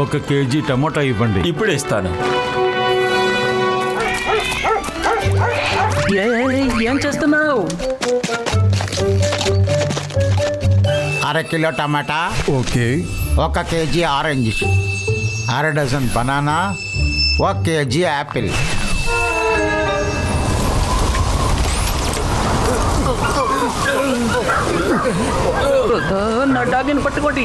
1 KG tomato ఇవ్వండి. ఇప్పుడు ఇస్తాను. ఏం చేస్తున్నావు? 1/2 kilo tomato, okay. 1 KG orange, 1/2 dozen banana, 1 KG apple. నా డాగిని పట్టుకోండి.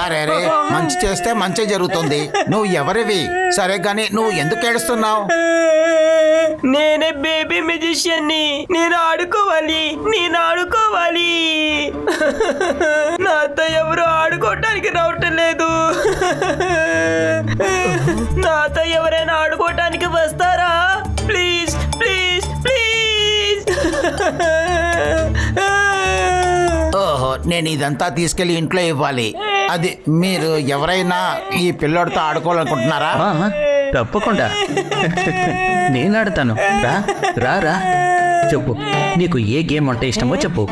అరే రే, మంచి చేస్తే మంచి జరుగుతుంది. నువ్వు ఎవరివి? సరే గాని నువ్వు ఎందుకు ఏడుస్తున్నావు? నేనే బేబీ మ్యూజిషియన్ని. నేను ఆడుకోవాలి. నాతో ఎవరు ఆడుకోవటానికి రావటం లేదు. నాతో ఎవరైనా ఆడుకోవటానికి వస్తారా? Please please please. ఓహో, నేను ఇదంతా తీసుకెళ్లి ఇంట్లో ఇవ్వాలి. అది మీరు ఎవరైనా ఈ పిల్లోడితో ఆడుకోవాలనుకుంటున్నారా? తప్పకుండా నేను ఆడతాను. రా రా రా, చెప్పు నీకు ఏ గేమ్ అంటే ఇష్టమో చెప్పు.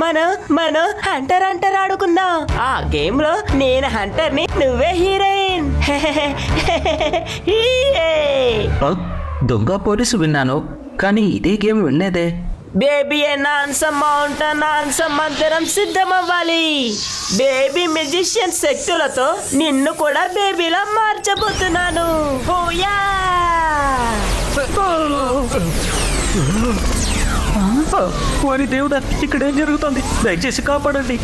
మనం హంటర్ ఆడుకుందాం. ఆ గేమ్ లో నేను హంటర్ ని, నువ్వే హీరోయిన్. దొంగ పోలీసు విన్నాను, కానీ ఇదే గేమ్ వినలేదే. బేబీ నాన్సమ్ మౌంటైన్ నాన్సమ్ అందరం సిద్ధమవ్వాలి. బేబీ మ్యూజిషియన్ శక్తులతో నిన్ను కూడా బేబీలా మార్చబోతున్నాను. హోయా! వారి దేవుడా, ఇక్కడ ఏం జరుగుతుంది? దయచేసి కాపాడండి.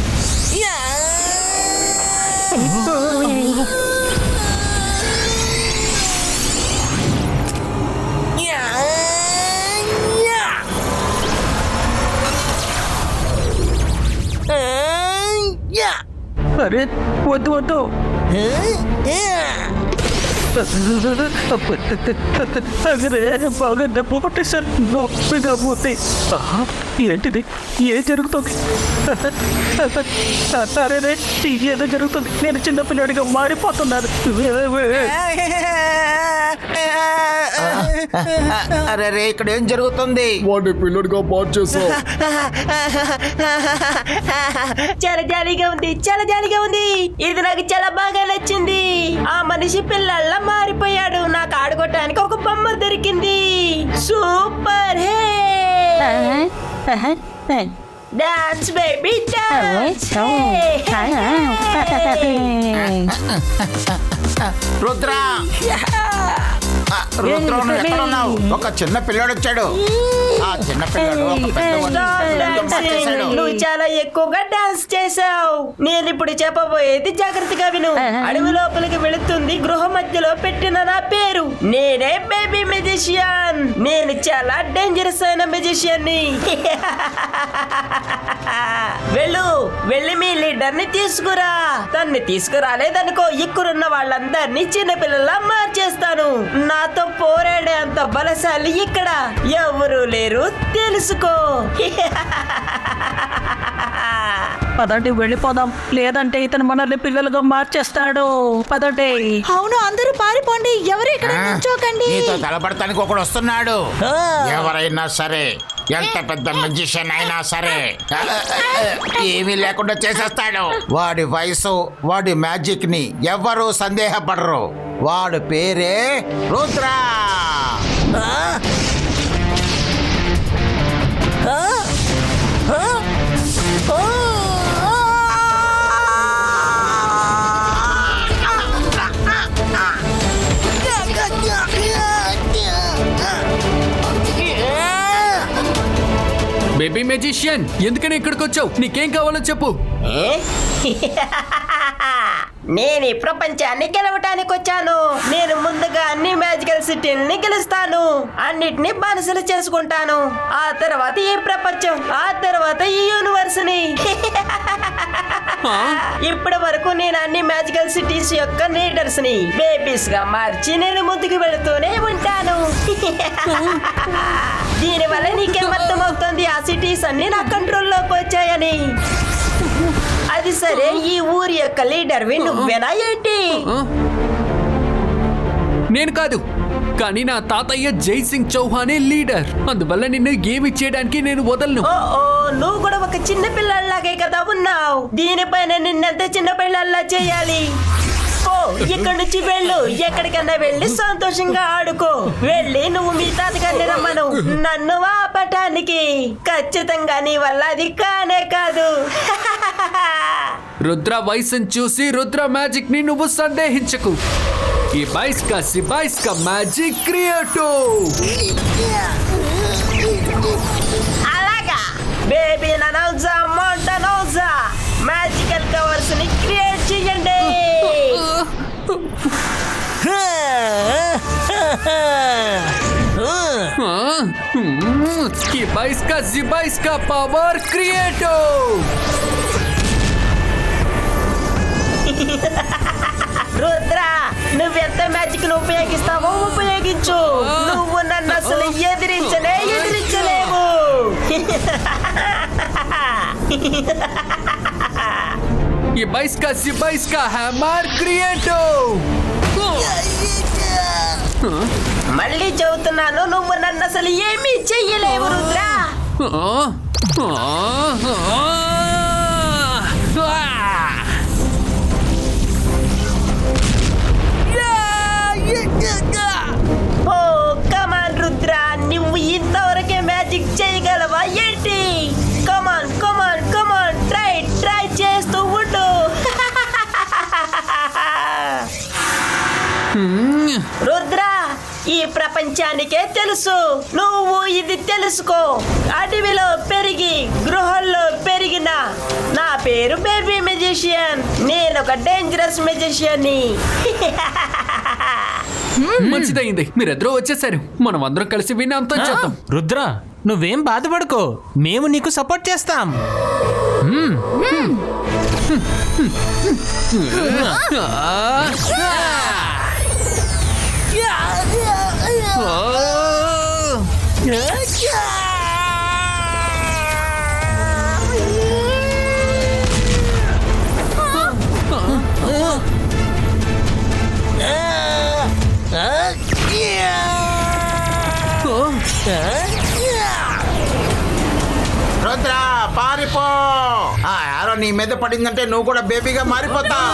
అరే వద్దు. బాగా డబ్బు పట్టేశారు. నొప్పిగా పోతే ఏంటిది? ఏం జరుగుతుంది? అరే ఏదో జరుగుతుంది. నేను చిన్నపిల్లడిగా మారిపోతున్నాను. అరే రే, ఇక్కడ ఏం జరుగుతుంది? వాడి పిల్లడిగా మార్చేసావు. చాలా జాలీగా ఉంది. ఇది నాకు చాలా బాగా నచ్చింది. ఆ మనిషి పిల్లల్లా మారిపోయాడు. నాకు ఆడుకోవటానికి ఒక బొమ్మ దొరికింది. సూపర్. హే డాన్స్ బేబీ డాన్స్. రుద్ర, నువ్వు ఎక్కడ ఉన్నావు? ఒక చిన్న పిల్లోడు వచ్చాడు. ఆ చిన్న పిల్లోడు ఒక పెద్ద వచ్చేసాడు. నువ్వు చాలా ఎక్కువగా డాన్స్ చేసావు. నేను ఇప్పుడు చెప్పబోయేది జాగ్రత్తగా విను. అడవి లోపలికి వెళుతుంది. గృహ మధ్యలో పెట్టిన నా పేరు. నేనే బేబీ మ్యూజిషియన్. నేను చాలా డేంజరస్ అయిన మ్యూజిషియన్ ని. వెళ్ళి మీ లీడర్ ని తీసుకురా. తన్ని తీసుకురాలేదనుకో, ఇక్కడున్న వాళ్ళందరినీ చిన్నపిల్లలా మార్చేస్తాను. నాతో పోరాడే అంత బలశాలి ఇక్కడ ఎవరు లేరు, తెలుసుకో. పదండి వెళ్ళిపోదాం, లేదంటే ఇతను మనల్ని పిల్లలుగా మార్చేస్తాడు. పదండి. అవును, అందరూ పారిపోండి. ఎవరు ఇక్కడ నిల్చోకండి. నీతో తలపడటానికి ఒకడు వస్తున్నాడు. ఎవరైనా సరే, ఎంత పెద్ద మ్యూజిషియన్ అయినా సరే, ఏమీ లేకుండా చేసేస్తాడు. వాడి వయసు, వాడి మ్యాజిక్ ని ఎవ్వరూ సందేహపడరు. వాడి పేరే రుద్ర. బేబీ మ్యాజిషియన్, ఎందుకని ఇక్కడికి వచ్చావు? నీకేం కావాలో చెప్పు. నేను ఈ ప్రపంచాన్ని గెలవటానికి వచ్చాను. నేను ముందుగా అన్ని మ్యాజికల్ సిటీల్ని గెలుస్తాను. అన్నిటినీ బానిసలు చేసుకుంటాను. ఆ తర్వాత ఈ ప్రపంచం, ఆ తర్వాత ఈ యూనివర్స్ ని. ఇప్పటి వరకు నేను అన్ని మ్యాజికల్ సిటీస్ యొక్క లీడర్స్ ని బేబీస్ గా మార్చి నేను ముందుకు వెళుతూనే ఉంటాను. దీనివల్ల నీకేమర్థం అవుతుంది ఆ సిటీస్ అన్ని నా కంట్రోల్లోకి వచ్చాయని? అది సరే, ఈ ఊరి యొక్క లీడర్వి నువ్వేనా ఏంటి? నేను కాదు, కానీ నా తాతయ్య జై సింగ్ చౌహానే లీడర్. అందువల్ల నిన్ను ఏమి చేయడానికి నేను వదలను. ఓ నువ్వు కూడా ఒక చిన్న పిల్లల్లాగే కదా ఉన్నావు. దీనిపైన నిన్నంత చిన్న పిల్లల్లా చేయాలి. ఓ ఇక్కడి నుంచి వెళ్ళు, ఎక్కడికన్నా వెళ్ళి సంతోషంగా ఆడుకో. వెళ్ళి నువ్వు మీ తాతగారిని రమ్మను. నన్ను ఆపటానికి ఖచ్చితంగా నీ వల్ల అది కానే కాదు. రుద్ర వయసును చూసి రుద్ర మ్యాజిక్ ని నువ్వు సందేహించకు. ఈ బైస్ కా మ్యాజిక్ క్రియేటో. అలాగా బేబీ నౌజా మౌంటనౌజా మ్యాజికల్ కవర్స్ ని క్రియేట్ చేయండి. ఈ బైస్ కా పవర్ క్రియేటో. రుద్ర, నువ్వెంత మ్యాజిక్ ను ఉపయోగిస్తావో ఉపయోగించు. నువ్వు నన్ను అసలు ఎదిరించలేవు. ఈ బైస్ కా హ్యామర్ క్రియేటో. మళ్ళీ చెబుతున్నాను, నువ్వు నన్ను అసలు ఏమీ చెయ్యలేవు రుద్ర. ఓ కమాన్ రుద్ర, నువ్వు ఇంతవరకే మ్యాజిక్ చేయగలవా ఏంటి? కమాన్ ట్రై చేస్తూ ఉండు. రుద్ర, ఈ ప్రపంచానికే తెలుసు, నువ్వు ఇది తెలుసుకో. అడవిలో పెరిగి గృహంలో పెరిగిన నా పేరు బేబీ మెజిషియన్. నేను ఒక డేంజరస్ మెజిషియన్ ని. మంచిదైంది, మీరెద్దరూ వచ్చేసారు. మనం అందరం కలిసి విని అంతం చేద్దాం. రుద్ర, నువ్వేం బాధపడుకో, మేము నీకు సపోర్ట్ చేస్తాం. రుద్ర పారిపో. ఆ యారో నీ మీద పడిందంటే నువ్వు కూడా బేబీగా మారిపోతావు.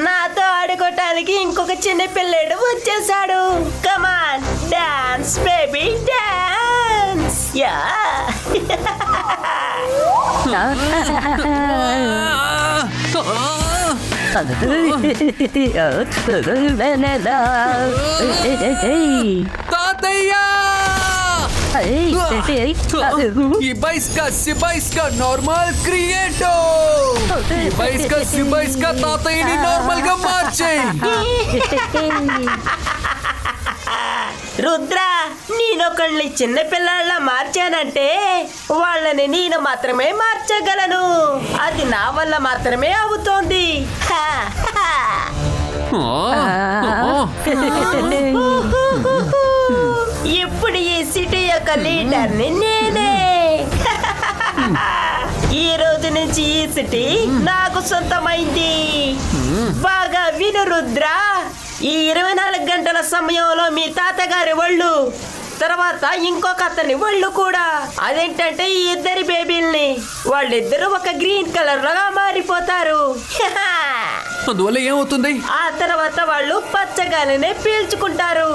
నాతో ఆడుకోవటానికి ఇంకొక చిన్న పిల్లడు వచ్చేసాడు. Come on dance baby dance. Yeah ఈ బైస్ కా నార్మల్ క్రియేటో. ఈ బైస్ కా తాతయ్యని నార్మల్ గా మార్చేయ్. రుద్ర, నేనొకళ్ళని చిన్న పిల్లల్లా మార్చానంటే వాళ్ళని నేను మాత్రమే మార్చగలను. అది నా వల్ల మాత్రమే అవుతోంది. ఇప్పుడు ఈ సిటీ యొక్క లీడర్ని నేనే. ఈ రోజు నుంచి ఈ సిటీ నాకు సొంతమైంది. బాగా విను రుద్ర, ఈ 24 గంటల సమయంలో మీ తాతగారి ఒళ్ళు తర్వాత ఇంకొక అతని వాళ్ళు కూడా. అదేంటంటే ఈ ఇద్దరి బేబీల్ని వాళ్ళిద్దరూ ఒక గ్రీన్ కలర్ లాగా మారిపోతారు. అందువల్ల ఏమవుతుంది? ఆ తర్వాత వాళ్ళు పచ్చగాలినే పీల్చుకుంటారు.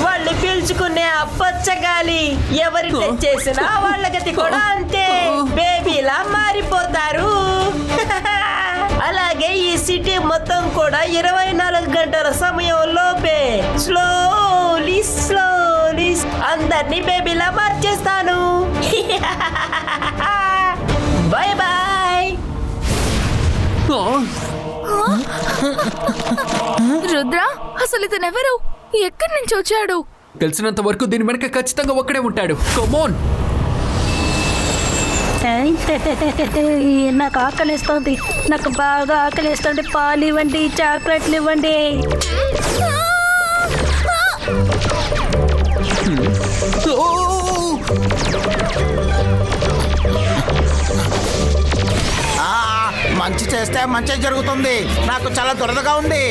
వాళ్ళు పీల్చుకునే ఆ పచ్చగాలి ఎవరి టచ్ చేసినా వాళ్ళ గతి కూడా అంతే, బేబీలా మారిపోతారు. అలాగే ఈ సిటీ మొత్తం కూడా 24 గంటల సమయంలోపే స్లోలీ అందరినీ బేబీలా మార్చేస్తాను. Bye bye. రుద్ర, అసలు ఇతనెవరు? ఎక్కడి నుంచి వచ్చాడు? తెలిసినంత వరకు దీని వెనక ఖచ్చితంగా ఒక్కడే ఉంటాడు. కమోన్. నాకు ఆకలిస్తుంది, నాకు బాగా ఆకలిస్తుంది. పాలు ఇవ్వండి, చాక్లెట్లు ఇవ్వండి. మంచి చేస్తే మంచి జరుగుతుంది. నాకు చాలా దురదగా ఉంది.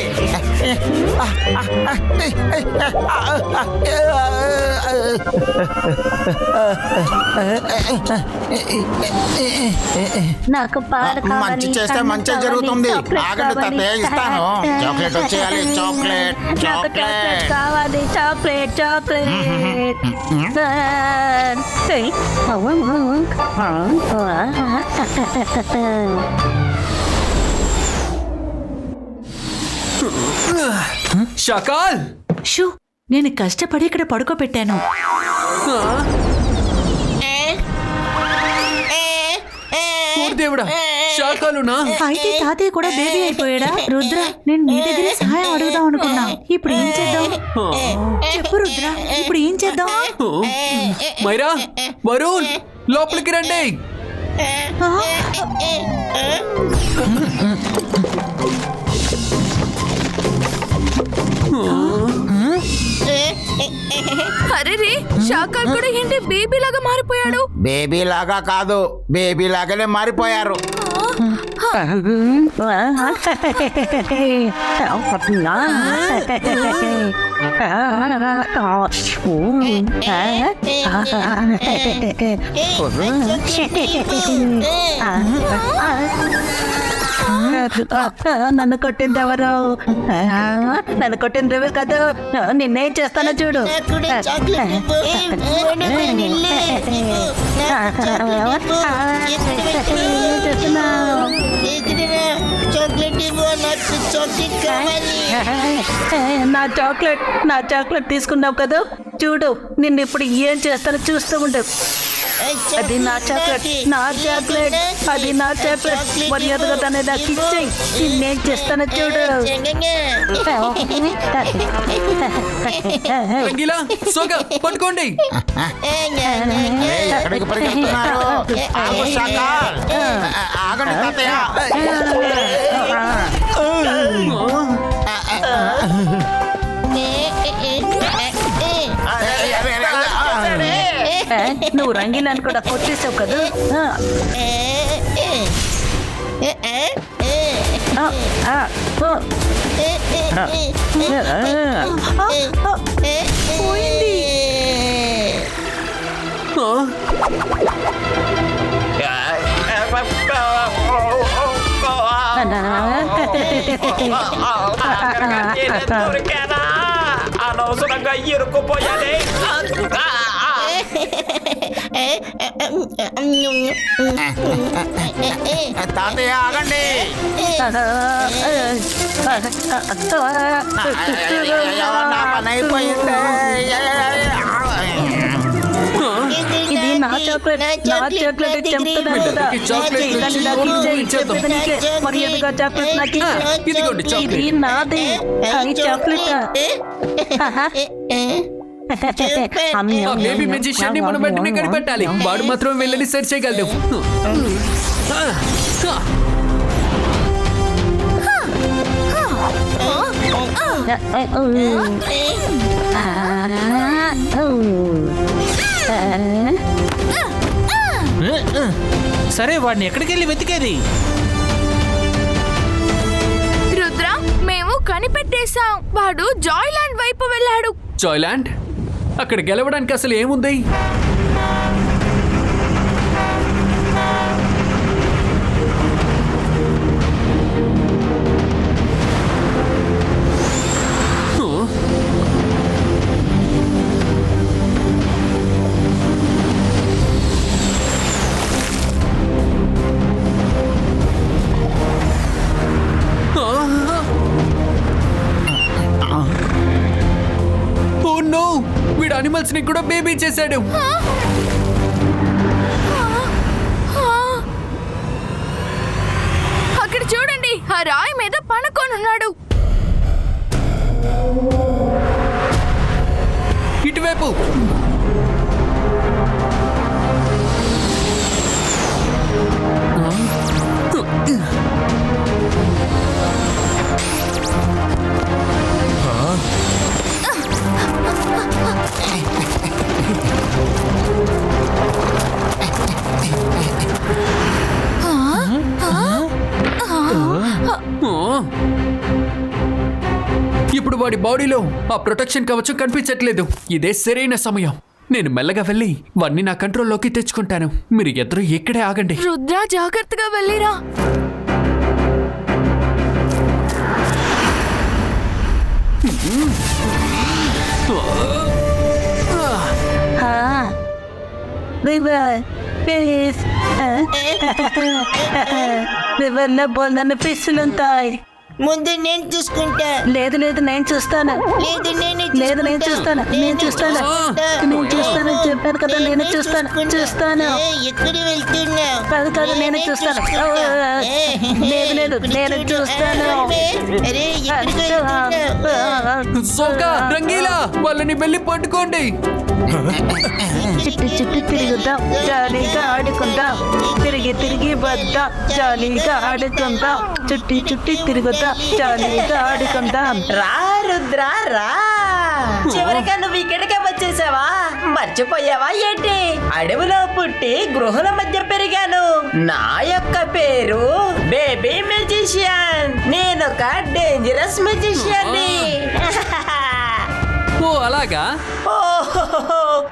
నాకు పాలు కావాలి, మంచి చేస్తే మంచి జరుగుతుంది. ఆగండి తాతయ్య, ఇస్తాను. చాక్లెట్ వచ్చేయాలి. చాక్లెట్ చాక్లెట్ కావాలి. Chocolate chocolate. షకాల్. షూ, నేను కష్టపడి ఇక్కడ పడుకోబెట్టాను. దేవుడా, షకాలునా? అయితే తాతయ్య కూడా బేబీ అయిపోయాడా? రుద్ర, నేను నీ దగ్గరే సహాయం అడుగుదాం అనుకున్నా. ఇప్పుడు ఏం చేద్దాం? చెప్పు రుద్ర, ఇప్పుడు ఏం చేద్దాం? మైరా, వరుణ్, లోపలికి రండి. అరే రే, షాకాల్ కూడా ఏంటి బేబీ లాగా మారిపోయాడు? బేబీ లాగా కాదు, బేబీ లాగానే మారిపోయారు. నన్ను కొట్టింది ఎవరు? నన్ను కొట్టింది ఎవరు కదా? నిన్నేం చేస్తానో చూడు. నా చాక్లెట్ తీసుకున్నావు కదా, చూడు నిన్ను ఇప్పుడు ఏం చేస్తానో చూస్తూ ఉండు. అది నా చాక్లెట్, అది నా చాక్లెట్. మర్యాదగా దాన్ని నాకు ఇచ్చేయి. నిన్నేం చేస్తానో చూడు. రంగీలా, సోగా, పట్టుకోండి. ఎక్కడికి పరిగెడుతున్నారు? ఆగు షకాల్. ఆగండి తాతయ్య. నువ్వు రంగీలాన్ని కూడా కొట్టేసావు కదా. అనవసరంగా ఇరుక్కుపోయాలి. తాతయ్య ఆగండి. నా పని అయిపోయింది. ఇది నా చాక్లెట్, చెప్తున్నాను కదా. దాన్ని నాకు ఇచ్చేయి. మర్యాదగా చాక్లెట్ నాకు ఇచ్చేయి. ఇదిగోండి చాక్లెట్. ఇది నాది. ఈ చాక్లెట్ ఆ బేబీ మెజిషియన్ ని మనం వెంటనే కనిపెట్టాలి. వాడు మాత్రం వెళ్ళని సెర్చ్ చేయగలదు. సరే, వాడిని ఎక్కడికి వెళ్ళి వెతికేది? రుద్ర, మేము కనిపెట్టేశాం. వాడు జాయ్లాండ్ వైపు వెళ్ళాడు. జాయ్లాండ్? అక్కడ గెలవడానికి అసలు ఏముంది? వీడు అనిమల్స్ ని కూడా బేబీ చేశాడు. అక్కడ చూడండి, ఆ రాయి మీద పనుకోనున్నాడు. ఇటువైపు. ఇప్పుడు వాడి బాడీలో ఆ ప్రొటెక్షన్ కవచం కనిపించట్లేదు. ఇదే సరైన సమయం. నేను మెల్లగా వెళ్ళి వాడిని నా కంట్రోల్లోకి తెచ్చుకుంటాను. మీరు ఇద్దరు ఇక్కడే ఆగండి. రుద్ర, జాగ్రత్తగా వెళ్ళిరా. రివర్లో బోల్డన్ని ఫిష్లు ఉంటాయి. ముందు నేను చూసుకుంటా. లేదు లేదు నేను చూస్తాను. లేదు నేను చూస్తాను. నేను చూస్తాను చెప్పాను కదా, నేను చూస్తాను. ఎక్కడ వెళ్తున్నా? కాదు నేను చూస్తాను. లేదు నేను చూస్తాను. అరే ఎక్కడికి వెళ్తున్నా? సోకా, రంగీలా, వాళ్ళని వెళ్ళి పట్టుకోండి. చుట్టూ తిరుగుదాం, జాలీగా ఆడుకుందాం. తిరిగి వద్దాం, జాలీగా ఆడుకుందాం. చుట్టూ తిరుగుదాం, జాలీగా ఆడుకుందాం. రా రుద్ర రా. చివరిగా నువ్వు ఇక్కడికే వచ్చేసావా? మర్చిపోయావా ఏంటి? అడవిలో పుట్టి గృహల మధ్య పెరిగాను. నా యొక్క పేరు బేబీ మెజిషియన్. నేనొక డేంజరస్ మెజిషియన్ ని. ఓ అలాగా? ఓహో,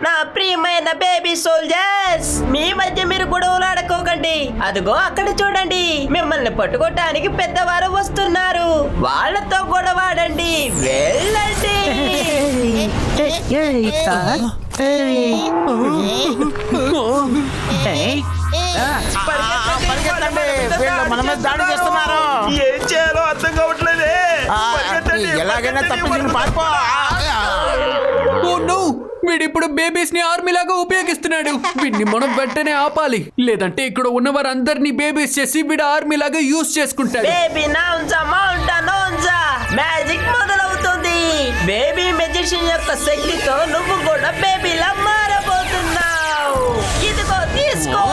నా ప్రియమైన బేబీ సోల్జర్స్, మీ మధ్య మీరు గొడవలు ఆడుకోకండి. అదిగో అక్కడ చూడండి, మిమ్మల్ని పట్టుకోవటానికి పెద్దవారు వస్తున్నారు. వాళ్ళతో గొడవాడండి, వెళ్ళండి. మన మీద దాడి చేస్తున్నారు. ఏం చేయాలో అర్థం కావట్లేదే. ఎలాగైనా తప్పించుకుని పారిపో. ఓ నో, వీడిప్పుడు బేబీస్ ని ఆర్మీ లాగా ఉపయోగిస్తున్నాడు. వీడిని మనం వెంటనే ఆపాలి, లేదంటే ఇక్కడ ఉన్న వారందరినీ బేబీస్ చేసి వీడు ఆర్మీ లాగా యూజ్ చేసుకుంటాడు. బేబీ నౌన్సా మౌంటా నౌన్సా, మ్యాజిక్ మొదలవుతుంది. బేబీ మెజిషియన్ యొక్క శక్తితో నువ్వు కూడా బేబీలా మారబోతున్నావు. ఇదిగో తీసుకో.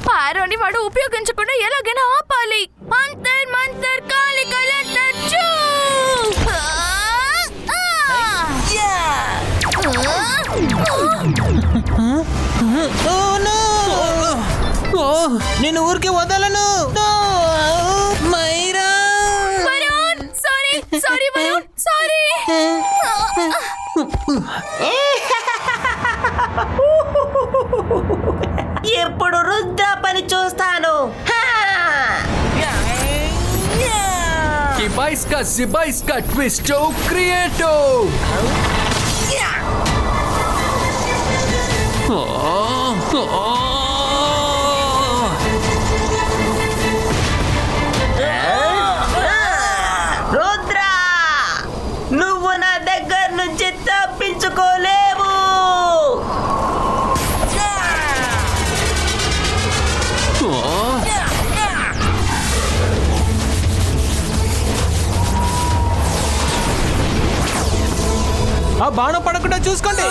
పారోని వాడు ఉపయోగించకుండా ఎలాగైనా ఆపాలి. అంతర్ మంతర్ కాలి కలంతర్ చూ. నేను ఊరికి వదలను. Myra, Varun, sorry Varun, sorry. ఎప్పుడు రుద్ర పని చూస్తాను. Kibaiska Zibaiska Twisto Creato. Rudra, నువ్వు నా దగ్గర నుంచి తప్పించుకోలేవు. ఆ బాణం పడకుండా చూసుకోండి.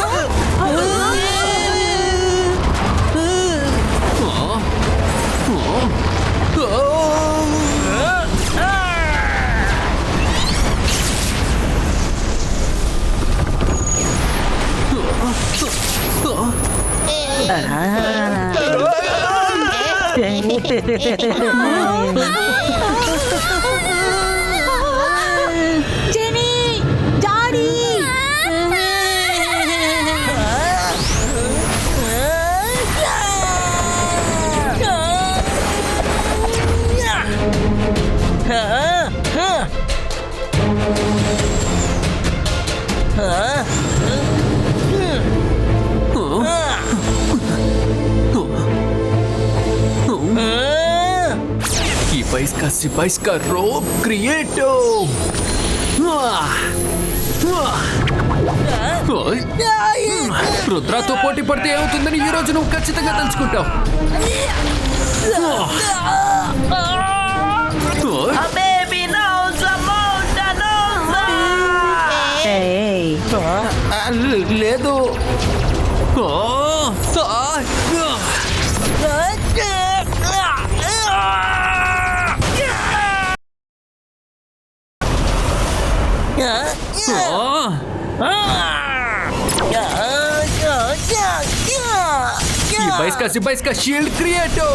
సిపాయిస్కా రోప్ క్రియేటో. రుద్రాతో పోటీ పడితే ఏమవుతుందని ఈ రోజు నువ్వు ఖచ్చితంగా తెలుసుకుంటావు. baby knows about the లేదు. సిపాయిస్కా షీల్డ్ క్రియేటో.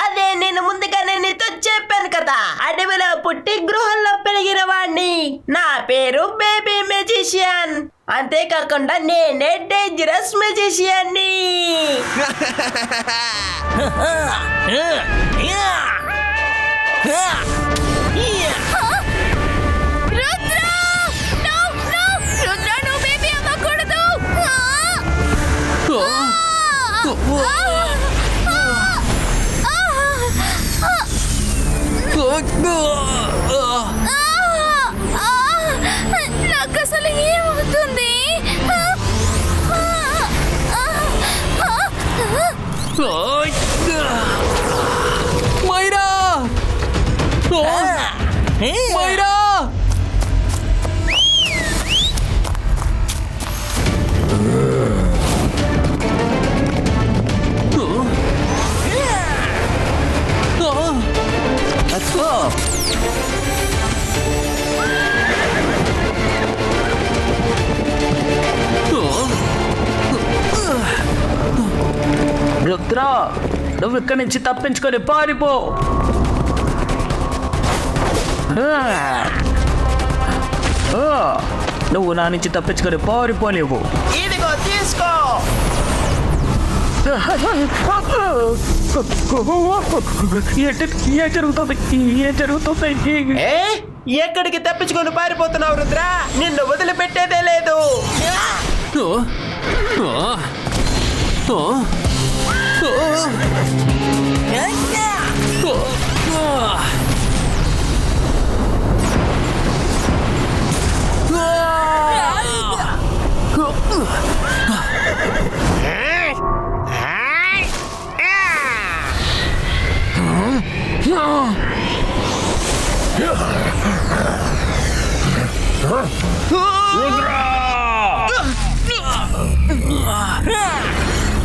అదే నేను ముందుగానే నీతో చెప్పాను కదా, అడవిలో పుట్టి గృహంలో పెరిగిన వాణ్ణి. నా పేరు బేబీ మెజిషియన్. అంతేకాకుండా నేనే డేంజరస్ మెజిషియన్ని. రుద్ర, నువ్వు బేబీ అవ్వకూడదు. నాకు అసలు ఏమవుతుంది? మైరా! మైరా! రుద్రా, నువ్వు ఇక్కడి నుంచి తప్పించుకొని పారిపో. నువ్వు నా నుంచి తప్పించుకొని పారిపోలేవు. ఇదిగో తీసుకో. ఏం జరుగుతుంది? ఎక్కడికి తప్పించుకొని పారిపోతున్నావు రుద్ర? నిన్ను వదిలిపెట్టేదే లేదు.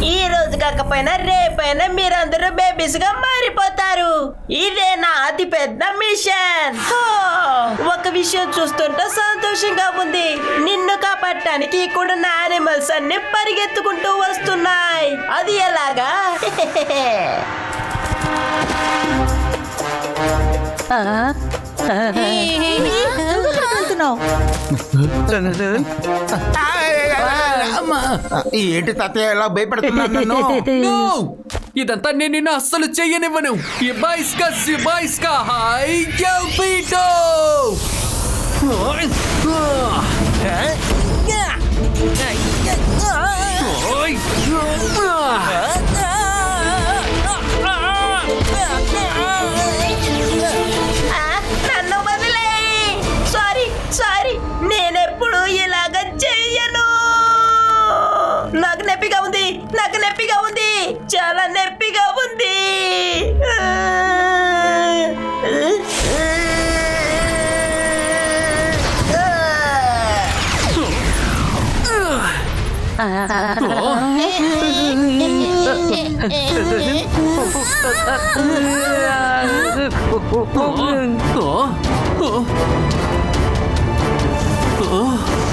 ఈ రోజు కాకపోయినా రేపైనా మీరందరూ బేబీస్ గా మారిపోతారు. ఇదే నా అతి పెద్ద మిషన్. ఒక విషయం చూస్తుంటే సంతోషంగా ఉంది. నిన్ను కాపాడటానికి ఇక్కడున్న యానిమల్స్ అన్ని పరిగెత్తుకుంటూ వస్తున్నాయి. అది ఎలాగా? ఏంటి తాతయ్య ఎలా భయపడుతున్నాను నన్ను? No! ఇదంతా నేను నిన్ను అస్సలు చెయ్యనివ్వను. సిపాయిస్కా హై జల్పీటో. నన్ను వదిలే. సారీ, నేనెప్పుడు ఇలాగ చెయ్యను. నాకు నొప్పిగా ఉంది, చాలా నొప్పిగా ఉంది.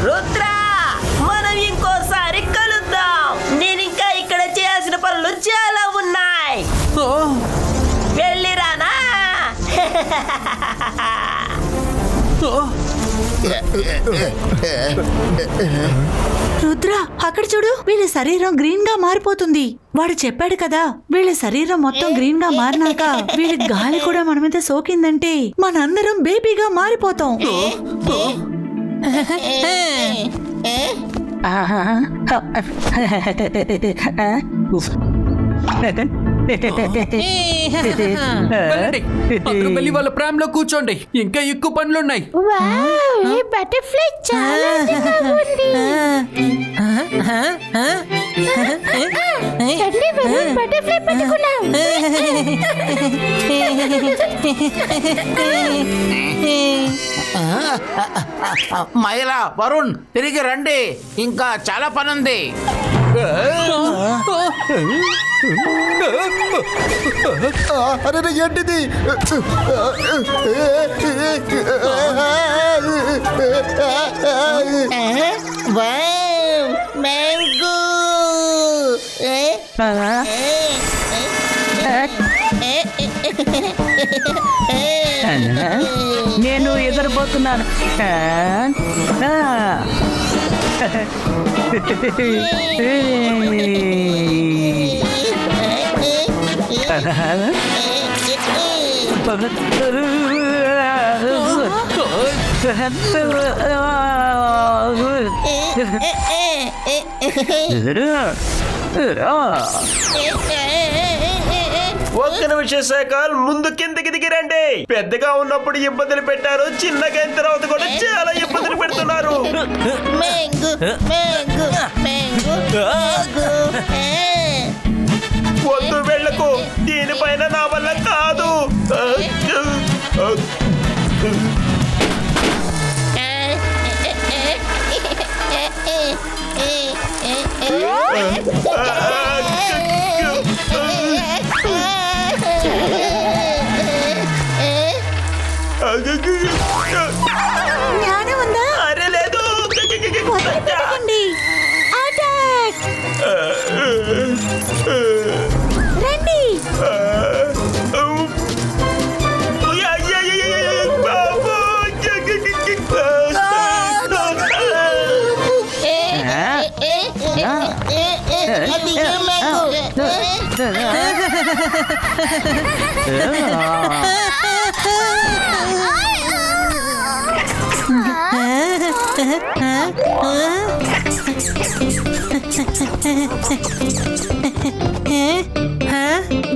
రుద్ర, మనం ఇంకోసారి కలుద్దాం. నేను ఇంకా ఇక్కడ చేయాల్సిన పనులు చాలా ఉన్నాయి. వెళ్ళిరానా? రుద్ర అక్కడ చూడు, వీళ్ళ శరీరం గ్రీన్ గా మారిపోతుంది. వాడు చెప్పాడు కదా, వీళ్ళ శరీరం మొత్తం గ్రీన్ గా మారినాక వీళ్ళ గాలి కూడా మన మీద సోకిందంటే మనందరం బేబీగా మారిపోతాం. వెళ్ళండి. అందరూ వెళ్ళి వాళ్ళ ప్రేమ్ లో కూర్చోండి, ఇంకా ఎక్కువ పనులున్నాయి. బటర్ఫ్లై చాలా బటర్ఫ్లై పట్టుకున్నాం. మహిళ వరుణ్ తిరిగి రండి, ఇంకా చాలా పనుంది. అరే ఏంటిది? మ్యాంగో నేను ఎగరబోతున్నాను. ఒక్క నిమిషం సైకిల్ ముందు కిందకి దిగి రండి. పెద్దగా ఉన్నప్పుడు ఇబ్బందులు పెట్టారు, చిన్నగా అయిన తర్వాత కూడా చాలా ఇబ్బందులు పెడుతున్నారు. వద్దు వెళ్ళకు, దీనిపైన నా వల్ల కాదు. జ్ఞానం ఉందా? అరే లేదు. వదిలిపెట్టకండి. అటాక్! రండి.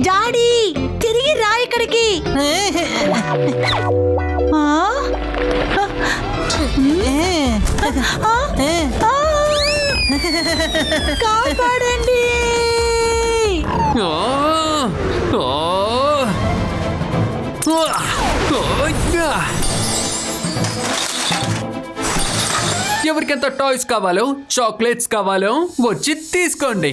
జాడీ తిరిగి రా ఇక్కడికి. కాపాడండి. ఎవరికెంత టాయ్స్ కావాలో, చాక్లెట్స్ కావాలో వచ్చి తీసుకోండి.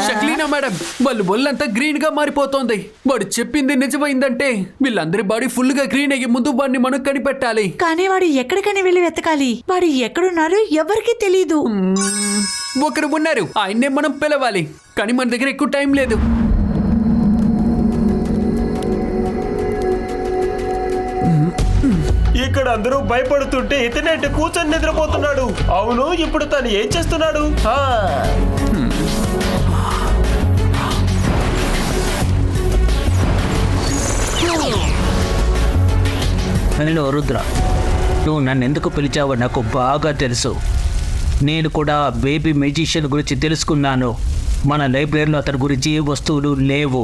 షక్లీనా మేడం, వాళ్ళు ఒళ్ళంతా గ్రీన్ గా మారిపోతోంది. వాడు చెప్పింది నిజమైందంటే వీళ్ళందరి బాడీ ఫుల్ గా గ్రీన్ అయ్యే ముందు వాడిని మనం కనిపెట్టాలి. కానీ వాడు ఎక్కడికని వెళ్ళి వెతకాలి? వాడు ఎక్కడున్నారో ఎవరికి తెలీదు. ఒకరు ఉన్నారు, ఆయన్నే మనం పిలవాలి. కానీ మన దగ్గర ఎక్కువ టైం లేదు. ఇక్కడ అందరూ భయపడుతుంటే ఇతనేంటి కూర్చొని నిద్రపోతున్నాడు. అవును, ఇప్పుడు తను ఏం చేస్తున్నాడు? హలో రుద్ర, నువ్వు నన్ను ఎందుకు పిలిచావో నాకు బాగా తెలుసు. నేను కూడా బేబీ మ్యూజిషియన్ గురించి తెలుసుకున్నాను. మన లైబ్రరీలో అతని గురించి ఏ వస్తువులు లేవు.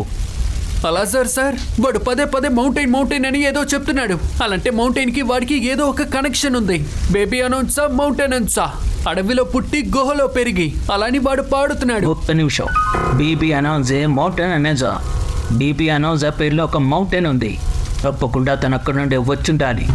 అలా సార్ వాడు పదే పదే మౌంటైన్ అని ఏదో చెప్తున్నాడు. అలాంటే మౌంటైన్ కి వాడికి ఏదో ఒక కనెక్షన్ ఉంది. బేబీ అనౌన్సా మౌంటైన్ అనౌన్సా, అడవిలో పుట్టి గుహలో పెరిగి అలాని వాడు పాడుతున్నాడు. ఒక్క నిమిషం. బీబీ అనౌన్సే మౌంటైన్ అనౌన్సా? బీబీ అనౌన్సా పేరులో ఒక మౌంటైన్ ఉంది. తప్పకుండా తను అక్కడ నుండి వచ్చుండాలి.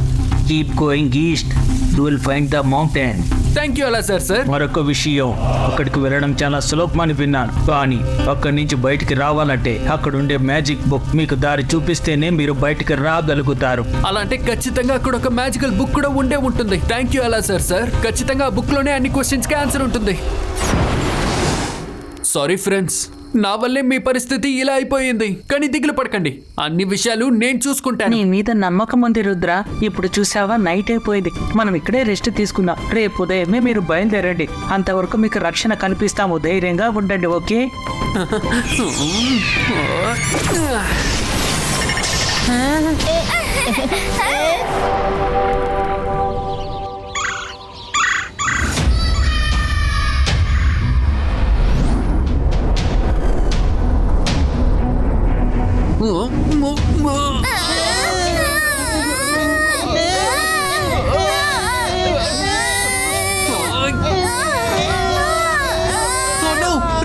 Keep going east. You will find the mountain. Thank you Alazar sir. మరొక విషయం, అక్కడికి వెళ్ళడం చాలా సులభమని విన్నాను, కానీ అక్కడి నుంచి బయటికి రావాలంటే అక్కడ ఉండే మ్యాజిక్ బుక్ మీకు దారి చూపిస్తేనే మీరు బయటికి రాగలుగుతారు. అలా అంటే ఖచ్చితంగా అక్కడ ఒక మ్యాజికల్ బుక్ కూడా ఉండే ఉంటుంది. Thank you Alazar sir. ఖచ్చితంగా ఆ బుక్ లోనే అన్ని క్వశ్చన్స్ కి ఆన్సర్ ఉంటుంది. సారీ ఫ్రెండ్స్, నా వల్లే మీ పరిస్థితి ఇలా అయిపోయింది. కానీ దిగులు పడకండి, అన్ని విషయాలు నేను చూసుకుంటాను. నీ మీద నమ్మకం ఉంది రుద్ర. ఇప్పుడు చూసావా, నైట్ అయిపోయింది. మనం ఇక్కడే రెస్ట్ తీసుకుందాం. రేపు ఉదయమే మీరు బయలుదేరండి. అంతవరకు మీకు రక్షణ కల్పిస్తాము. ధైర్యంగా ఉండండి, ఓకే?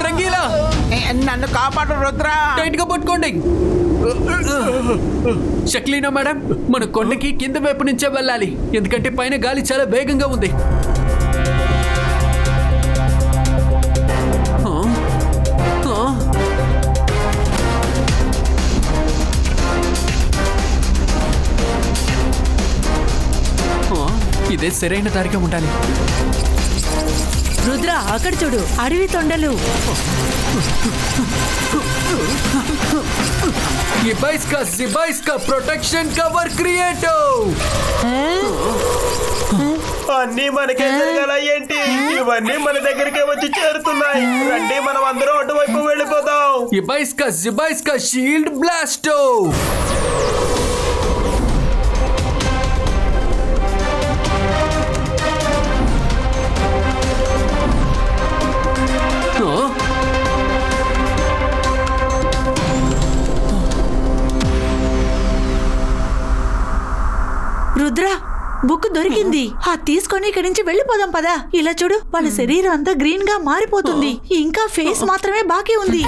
రంగీలా, నన్ను కాపాడు రుద్ర. టైట్ గా పట్టుకోండి. షక్లీనా మేడం, మన కొండకి కింద వైపు నుంచే వెళ్ళాలి, ఎందుకంటే పైన గాలి చాలా వేగంగా ఉంది. ఇదే సరైన దారిగా ఉండాలి. రుద్ర, అక్కడ చూడు, అడవి తొండలు. జిబైస్కా ప్రొటెక్షన్ కవర్ క్రియేటివ్. అన్నీ మనకే జరగాల ఏంటి? ఇవన్నీ మన దగ్గరికే వచ్చి చేరుతున్నాయి. రండి, మనం అందరం అటువైపు వెళ్ళిపోదాం. జిబైస్కా షీల్డ్ బ్లాస్టో. రుద్ర, బుక్ దొరికింది. తీసుకొని ఇక్కడి నుంచి వెళ్ళిపోదాం పదా. ఇలా చూడు, వాళ్ళ శరీరం అంతా గ్రీన్ గా మారిపోతుంది. ఇంకా ఫేస్ మాత్రమే బాకీ ఉంది.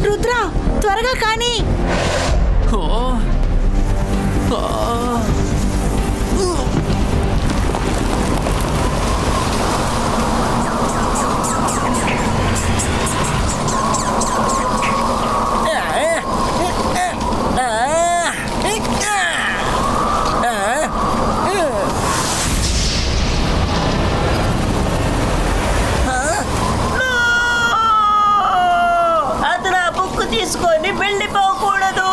రుద్ర, త్వరగా కానీ. అతను ఆ బుక్ తీసుకొని వెళ్ళిపోకూడదు.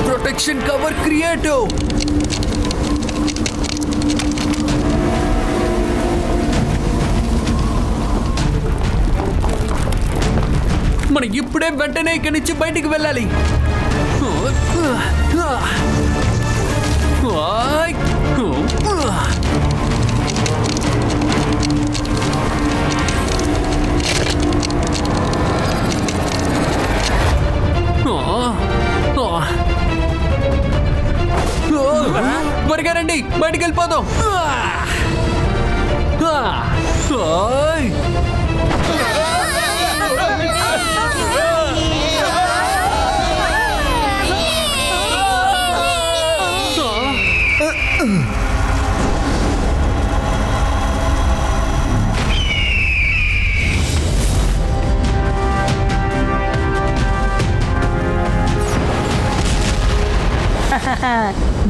Protection cover creative. మనం ఇప్పుడే వెంటనే ఇక్కడి నుంచి బయటికి వెళ్ళాలి. త్వరగా రండి, బయటికి వెళ్ళిపోదాం.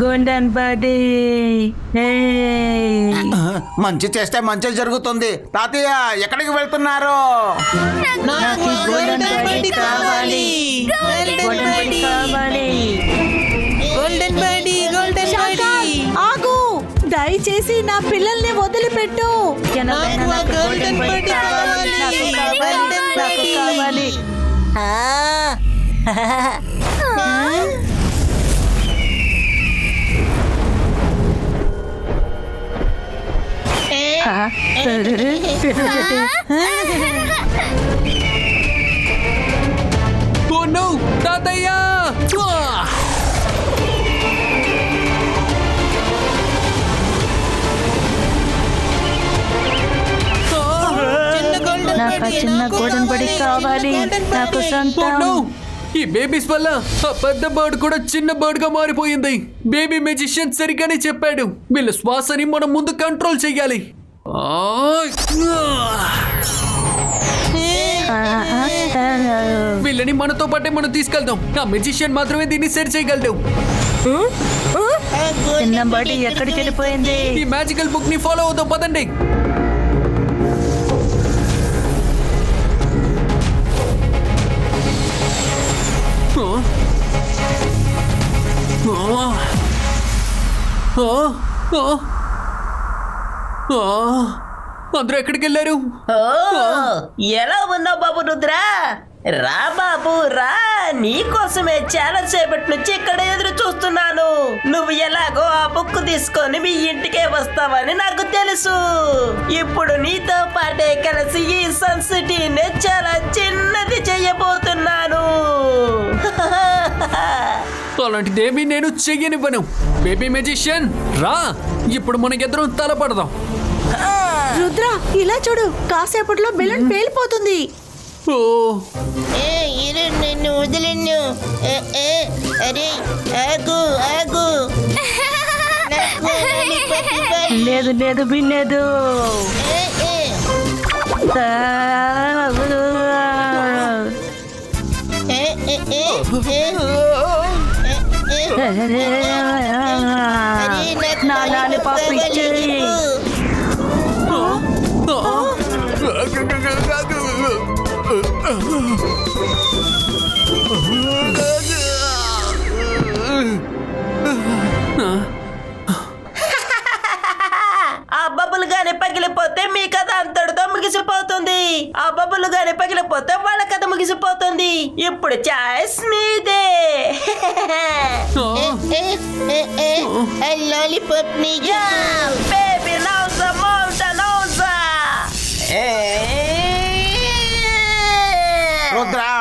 Golden birthday. మంచి చేస్తే మంచి జరుగుతుంది. తాతయ్య, ఎక్కడికి వెళ్తున్నారు? నాకు గోల్డెన్ బర్త్డే కావాలి. గోల్డెన్ బర్త్డే కావాలి. Golden birthday, golden birthday. ఆగు, దయచేసి దయచేసి నా పిల్లల్ని వదిలిపెట్టు. ఎలాగైనా నాకు గోల్డెన్ బర్డ్ కావాలి. నాకు కావాలి. నాకు కావాలి. ఓ నో తాతయ్య నాకు చిన్న గోల్డెన్ బడి కావాలి. నాకు ఓ సొంతం. నో ఈ బేబీస్ వల్ల ఆ పెద్ద బర్డ్ కూడా చిన్న బర్డ్ గా మారిపోయింది. బేబీ మెజిషియన్ సరిగ్గానే చెప్పాడు. వీళ్ళ శ్వాసని మనం ముందు కంట్రోల్ చెయ్యాలి. వీళ్ళని మనతో పాటే మనం తీసుకెళ్దాం. ఆ మెజిషియన్ మాత్రమే దీన్ని సెట్ చేయగలడు. చిన్న బడి ఎక్కడికి వెళ్ళిపోయింది? ఈ మ్యాజికల్ బుక్ ని ఫాలో అవుతాం పదండి. అందరూ ఎక్కడికి వెళ్ళారు? ఓ, ఎలా ఉన్నావు బాబు రుద్రా? రా బాబు రా, నీకోసమే చాలా సేపటి నుంచి ఇక్కడ ఎదురు చూస్తున్నాను. నువ్వు ఎలాగో ఆ బుక్ తీసుకొని మీ ఇంటికే వస్తావని నాకు తెలుసు. ఇప్పుడు నీతో పాటే కలిసి ఈ సన్ సిటీని చాలా చిన్నది చెయ్యబోతున్నాను. అలాంటిదేమీ నేను చెయ్యనివ్వను. బేబీ మెజిషియన్ రా, ఇప్పుడు మన ఇద్దరం తలపడదాం. రుద్ర ఇలా చూడు, కాసేపట్లో బెలూన్ పేలిపోతుంది. ఓ నిన్ను వదిలిన్ను. అరే ఆగు ఆగు. లేదు లేదు వినలేదు. నా లాలిపాప్ ఇచ్చేయి. ఆ బబుల్ గాని పగిలిపోతే మీ కథ అంతటితో ముగిసిపోతుంది. ఆ బబుల్ గాని పగిలిపోతే వాళ్ళ కథ ముగిసిపోతుంది. ఇప్పుడు చాయిస్ మీదే. లాలీపాప్ ని బేబీ నౌసా మౌసా నౌసా. రుద్రా,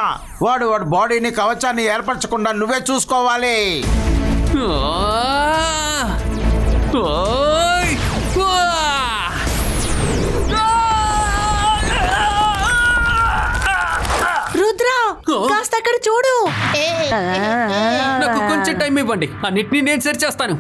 వాడు బాడీని కవచాన్ని ఏర్పరచకుండా నువ్వే చూసుకోవాలి. రుద్ర కాస్త అక్కడ చూడు. నాకు కొంచెం టైం ఇవ్వండి, అన్నిటినీ నేను సెట్ చేస్తాను.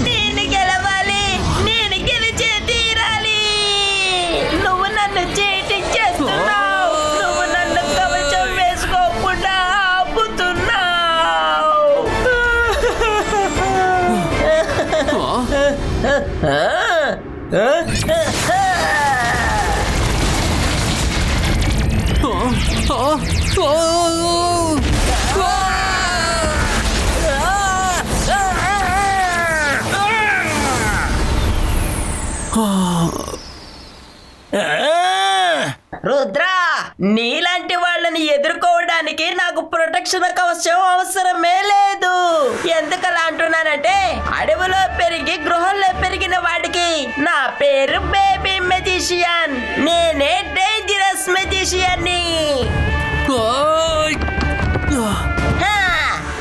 నేను గెలవాలి, నేను గెలిచే తీరాలి. నువ్వు నన్ను చీటింగ్ చేస్తున్నావు. నువ్వు నన్ను కవచం వేసుకోకుండా ఆపుతున్నావు. రుద్రా, నీలాంటి వాళ్ళని ఎదుర్కోవడానికి నాకు ప్రొటెక్షన్ కవచం అవసరమే లేదు. ఎందుకలా అంటున్నానంటే, అడవిలో పెరిగి గృహంలో పెరిగిన వాడికి నా పేరు బేబీ మెజిషియన్. నేనే డేంజరస్ మెజిషియన్ ని.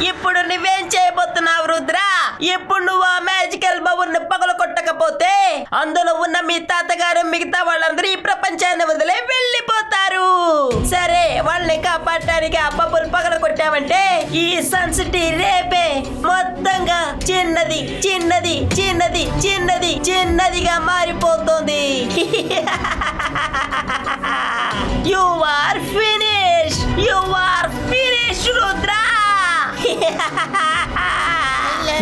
ఇప్పుడు నువ్వేం చేయబోతున్నావు రుద్రా? ఇప్పుడు నువ్వు ఆ మ్యాజికల్ బబుల్ ని పగల కొట్టకపోతే అందులో ఉన్న మీ తాతగారు మిగతా వాళ్ళందరూ ఈ ప్రపంచాన్ని వదిలే వెళ్ళిపోతారు. సరే, వాళ్ళని కాపాడటానికి ఆ బబుల్ పగల కొట్టావంటే ఈ సన్ సిటీ రేపే మొత్తంగా చిన్నది చిన్నది చిన్నది చిన్నది చిన్నదిగా మారిపోతుంది. You are finished. You are finished, Rudra.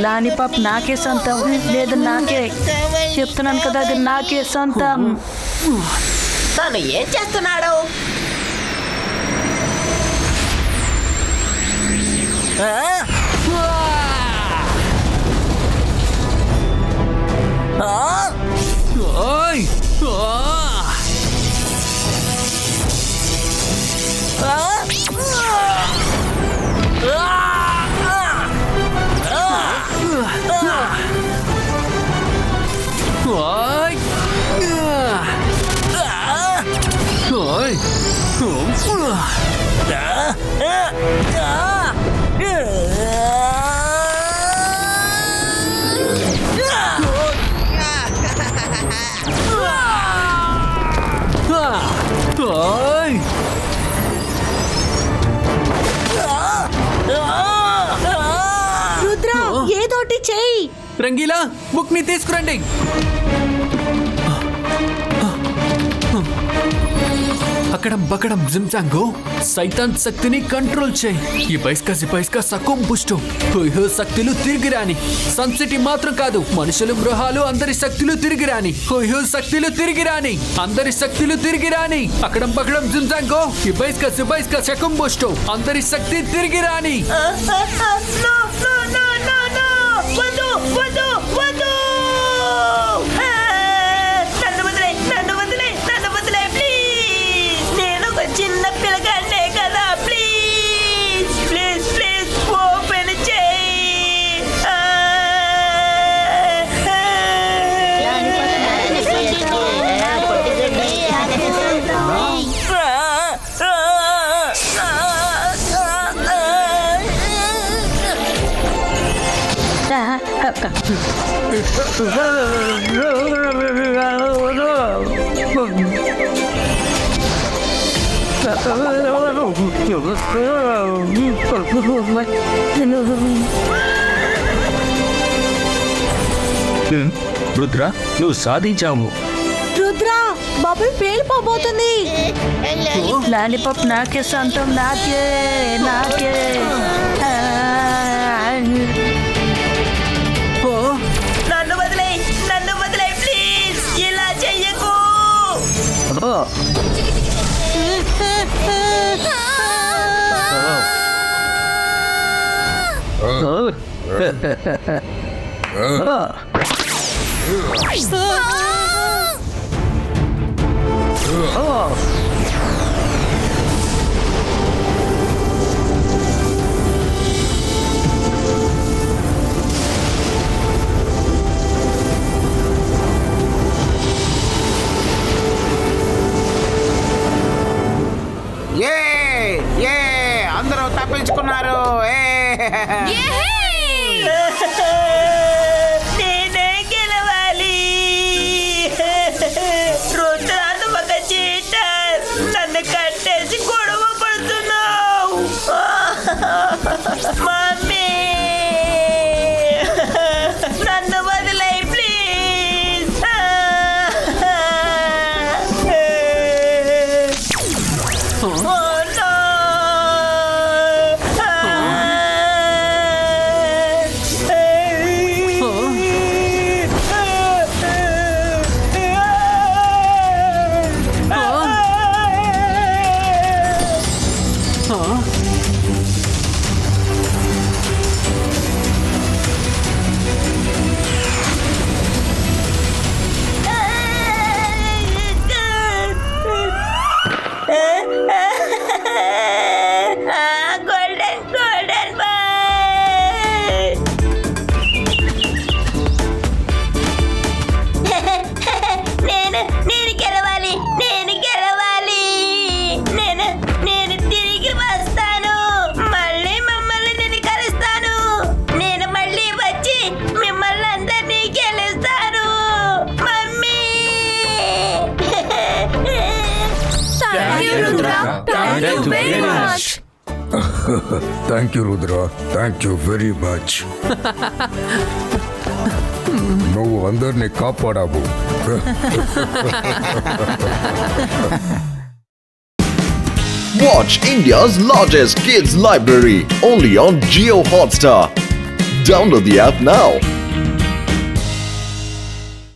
Lollipop నాకే సొంతం, లేదు నాకే. చెప్తున్నాను కదా, అది నాకే సొంతం. తను ఏం చేస్తున్నాడు? ఓయ్! ఓయ్! ఓయ్! ఓయ్! రుద్ర ఏదోటి చెయ్యి. రంగీలా, బుక్ ని తీసుకురండి. అక్కడం బకడం జిమ్జాంగో, సైతాన్ శక్తిని కంట్రోల్ చేయి. ఈ బైస్కా సకోం పుష్టు శక్తులు తిరిగి రాని. సన్ సిటీ మాత్రం కాదు, మనుషులు, గృహాలు, అందరి శక్తులు తిరిగి రాని. శక్తులు తిరిగి రాని, అందరి శక్తులు తిరిగి రాని. అక్కడం బకడం జిమ్జాంగో, ఈ బైస్కా సకోం పుష్టు, అందరి శక్తి తిరిగి రాని. చిన్న పిల్లగానే కదా, ప్లీజ్ ప్లీజ్ ప్లీజ్ ఓపెన్ చేయి. రుద్ర, నువ్వు సాధించావు. రుద్ర బబుల్ పేలిపోబోతుంది. లాలీపాప్ నాకే సొంతం, నాకే నాకే. నన్ను వదిలే ప్లీజ్, ఇలా చెయ్యకు. అందరూ తప్పించుకున్నారు. నేనే గెలవాలి. రుద్రాను ఒక చీటర్, నన్ను కట్టేసి గొడవ పడుతున్నావు. మమ్మీ నన్ను వదిలే ప్లీజ్. Golden bye. నేను గెలవాలి. నేను తిరిగి వస్తాను. మళ్ళీ మమ్మల్ని నేను కలుస్తాను. నేను మళ్ళీ వచ్చి మిమ్మల్ని అందరినీ గెలుస్తాను. Mummy thank you Rudra, thank you very much. నువ్వు అందరినీ కాపాడావు. Watch India's largest kids library only on Jio Hotstar. Download the app now.